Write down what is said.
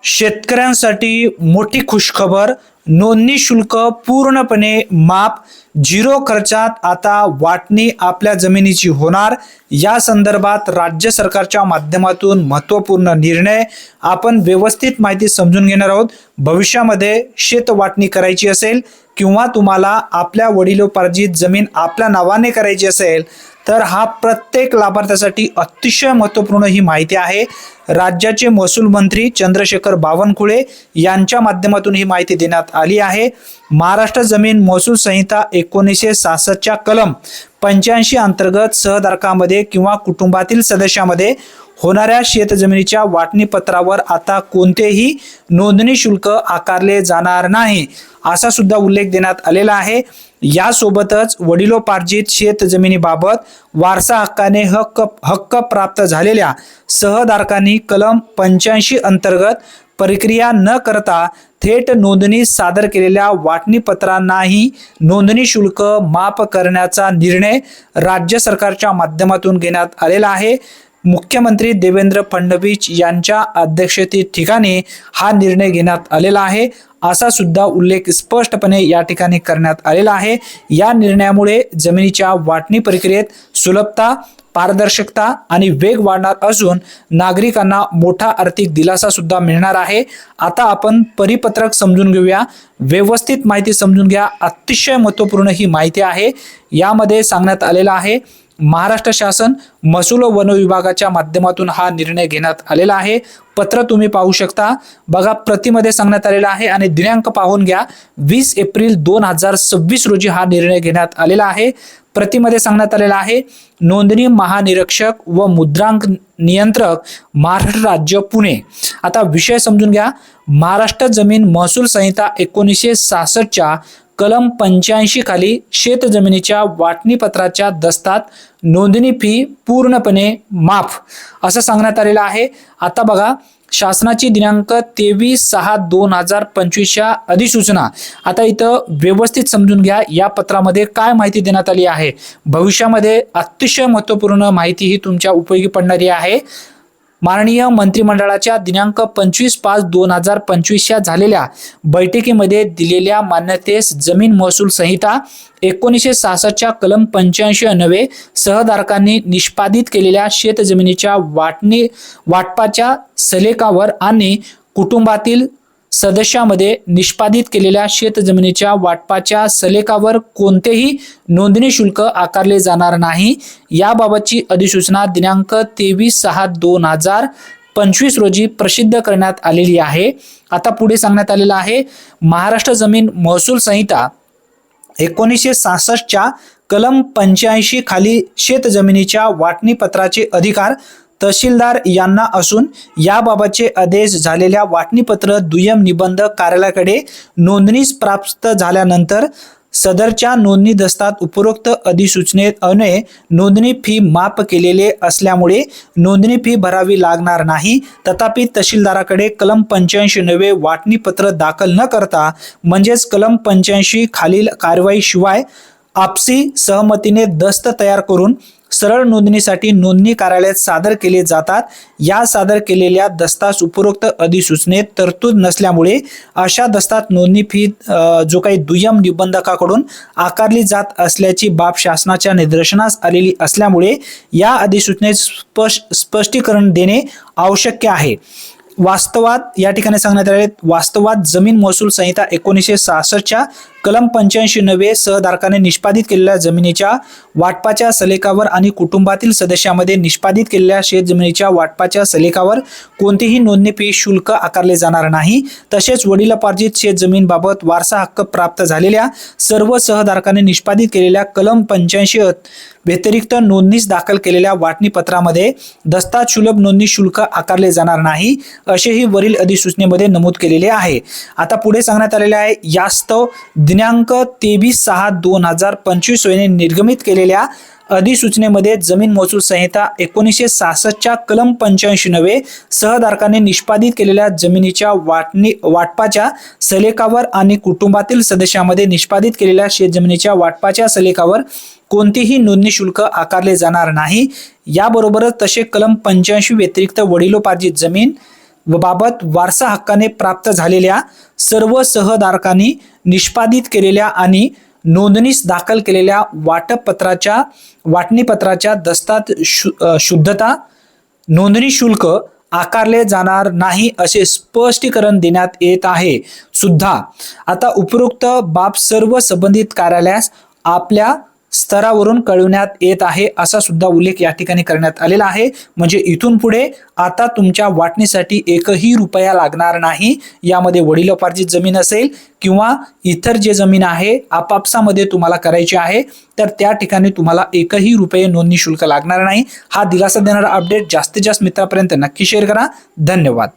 शेतकऱ्यांसाठी मोठी खुशखबर, नोंदणी शुल्क पूर्णपणे माफ, झिरो खर्चात आता वाटणी आपल्या जमिनीची होणार। या संदर्भात राज्य सरकारच्या माध्यमातून महत्त्वपूर्ण निर्णय आपण व्यवस्थित माहिती समजून घेणार आहोत। भविष्यामध्ये शेत वाटणी करायची असेल किंवा तुम्हाला आपल्या वडिलोपार्जित जमीन आपल्या नावाने करायची असेल तर हा प्रत्येक लाभार्थ्यासाठी अतिशय महत्त्वपूर्ण ही माहिती आहे। राज्याचे महसूल मंत्री चंद्रशेखर बावनकुळे यांच्या माध्यमातून ही माहिती देण्यात आली आहे। महाराष्ट्र जमीन महसूल संहिता 1966च्या कलम 85 अंतर्गत सहधारकामध्ये किंवा कुटुंबातील सदस्यामध्ये होणाऱ्या शेतजमिनीच्या वाटणी पत्रावर आता कोणतेही नोंदणी शुल्क आकारले जाणार नाही असा सुद्धा उल्लेख देण्यात आलेला आहे। यासोबतच वडिलोपार्जित शेतजमिनीबाबत वारसा हक्काने हक्क प्राप्त झालेल्या सहधारकांनी कलम 85 अंतर्गत प्रक्रिया न करता थेट नोंदणी सादर केलेल्या वाटणी पत्रांनाही नोंदणी शुल्क माफ करण्याचा निर्णय राज्य सरकारच्या माध्यमातून घेण्यात आलेला आहे। मुख्यमंत्री देवेंद्र फडणवीस यांच्या अध्यक्षतेखाली हा निर्णय घेण्यात आलेला आहे असा सुद्धा उल्लेख स्पष्टपणे या ठिकाणी करण्यात आलेला आहे। या निर्णयामुळे जमिनीच्या वाटणी प्रक्रियेत सुलभता, पारदर्शकता आणि वेग वाढणार असून नागरिकांना मोठा आर्थिक दिलासा सुद्धा मिळणार आहे। आता आपण परिपत्रक समजून घेऊया, व्यवस्थित माहिती समजून घ्या। अतिशय महत्त्वपूर्ण ही माहिती आहे। यामध्ये सांगण्यात आलेला आहे महाराष्ट्र शासन महसूल व वन विभागाच्या माध्यमातून हा निर्णय घेण्यात आलेला आहे। पत्र तुम्ही पाहू शकता, बघा प्रतीमध्ये सांगण्यात आलेला आहे आणि दिनांक पाहून घ्या 20 एप्रिल 2026 रोजी हा निर्णय घेण्यात आलेला आहे। प्रतीमध्ये सांगण्यात आलेला आहे नोंदणी महानिरीक्षक व मुद्रांक नियंत्रक महाराष्ट्र राज्य पुणे। आता विषय समजून घ्या, महाराष्ट्र जमीन महसूल संहिता 1966च्या कलम 85 खाली शेत जमिनीच्या वाटणी पत्राच्या दस्तात नोंदणी फी पूर्णपणे माफ असं सांगण्यात आलेलं आहे। आता बघा शासनाची दिनांक 23/6/2025 अधिसूचना। आता इथं व्यवस्थित समजून घ्या या पत्रामध्ये काय माहिती देण्यात आली आहे। भविष्यामध्ये अतिशय महत्त्वपूर्ण माहिती ही तुमच्या उपयोगी पडणारी आहे। माननीय मंत्रिमंडळाच्या दिनांक 25/5/2025 झालेल्या बैठकीमध्ये दिलेल्या मान्यतेस जमीन महसूल संहिता 1966च्या कलम 85 अन्वये सहधारकांनी निष्पादित केलेल्या शेतजमिनीच्या वाटपाच्या सलेखावर आणि कुटुंबातील सदस्यामध्ये निष्पादित केलेल्या शेतजमिनीच्या वाटपाच्या सलेखावर कोणतेही नोंदणी शुल्क आकारले जाणार नाही। याबाबतची अधिसूचना दिनांक 23/6/2025 रोजी प्रसिद्ध करण्यात आलेली आहे। आता पुढे सांगण्यात आलेलं आहे महाराष्ट्र जमीन महसूल संहिता 1966च्या कलम 85 खाली शेतजमिनीच्या वाटणी पत्राचे अधिकार तहसीलदार यांना असून याबाबतचे आदेश झालेल्या वाटणीपत्र दुय्यम निबंधक कार्यालयाकडे नोंदणीस प्राप्त झाल्यानंतर सदरच्या नोंदणी दस्तात उपरोक्त अधिसूचनेत अन्वये नोंदणी फी माफ केलेले असल्यामुळे नोंदणी फी भरावी लागणार नाही। तथापि तहसीलदाराकडे कलम 85 नवे वाटणीपत्र दाखल न करता म्हणजेच कलम 85 खालील कारवाई शिवाय आपसी सहमतीने दस्त तयार करून सरळ नोंदणीसाठी नोंदणी कार्यालयात सादर केले जातात। या सादर केलेल्या दस्तास उपरोक्त अधिसूचनेत तरतूद नसल्यामुळे अशा दस्तात नोंदणी फी जो काही दुय्यम निबंधकाकडून आकारली जात असल्याची बाब शासनाच्या निदर्शनास आलेली असल्यामुळे या अधिसूचनेत स्पष्टीकरण देणे आवश्यक आहे। वास्तवात या ठिकाणी सांगण्यात आले वास्तवात जमीन महसूल संहिता 1966च्या कलम 85 नवे सहधारकाने निष्पादित केलेल्या जमिनीच्या वाटपाच्या सलेखावर आणि कुटुंबातील सदस्यामध्ये निष्पादित केलेल्या शेतजमिनीच्या वाटपाच्या सलेखावर कोणतीही नोंदणी फी शुल्क आकारले जाणार नाही। तसेच वडिलोपार्जित शेतजमीनबाबत वारसा हक्क प्राप्त झालेल्या सर्व सहधारकांनी निष्पादित केलेल्या कलम 85 व्यतिरिक्त नोंदणीस दाखल केलेल्या वाटणी पत्रामध्ये दस्तात सुलभ नोंदणी शुल्क आकारले जाणार नाही असेही वरील अधिसूचनेमध्ये नमूद केलेले आहे। आता पुढे सांगण्यात आलेले आहे यास्तव दिनांक 23/6/2025 रोजी निर्गमित केलेल्या अधिसूचनेमध्ये जमीन महसूल संहिता 1966च्या कलम 85 नवे सहधारकांनी निष्पादित केलेल्या जमिनीच्या वाटपाच्या सलेखावर आणि कुटुंबातील सदस्यामध्ये निष्पादित केलेल्या शेतजमिनीच्या वाटपाच्या सलेखावर कोणतेही नोंदणी शुल्क आकारले जाणार नाही। याबरोबरच तसे कलम 85 व्यतिरिक्त वडिलोपार्जित जमीन व बाबत वारसा हक्काने प्राप्त झालेल्या सर्व सहधारकांनी निष्पादित केलेल्या आणि नोंदणीस दाखल केलेल्या वाटणीपत्राच्या दस्तात शुद्धता नोंदणी शुल्क आकारले जाणार नाही असे स्पष्टीकरण देण्यात येत आहे सुद्धा. आता उपरोक्त बाब सर्व संबंधित कार्यालयास आपल्या स्तरावरून कळवण्यात येत आहे असा सुद्धा उल्लेख या ठिकाणी करण्यात आलेला आहे. म्हणजे इथून पुढे आता तुमच्या वाटणीसाठी एकही रुपया लागणार नाही. यामध्ये वडिलोपार्जित जमीन असेल किंवा इतर जे जमीन आहे आपापसामध्ये तुम्हाला करायची आहे तर त्या ठिकाणी तुम्हाला एकही रुपये नोंदणी शुल्क लागणार नाही. हा दिलासा देणारा अपडेट जास्तीत जास्त मित्रांपर्यंत नक्की शेअर करा. धन्यवाद.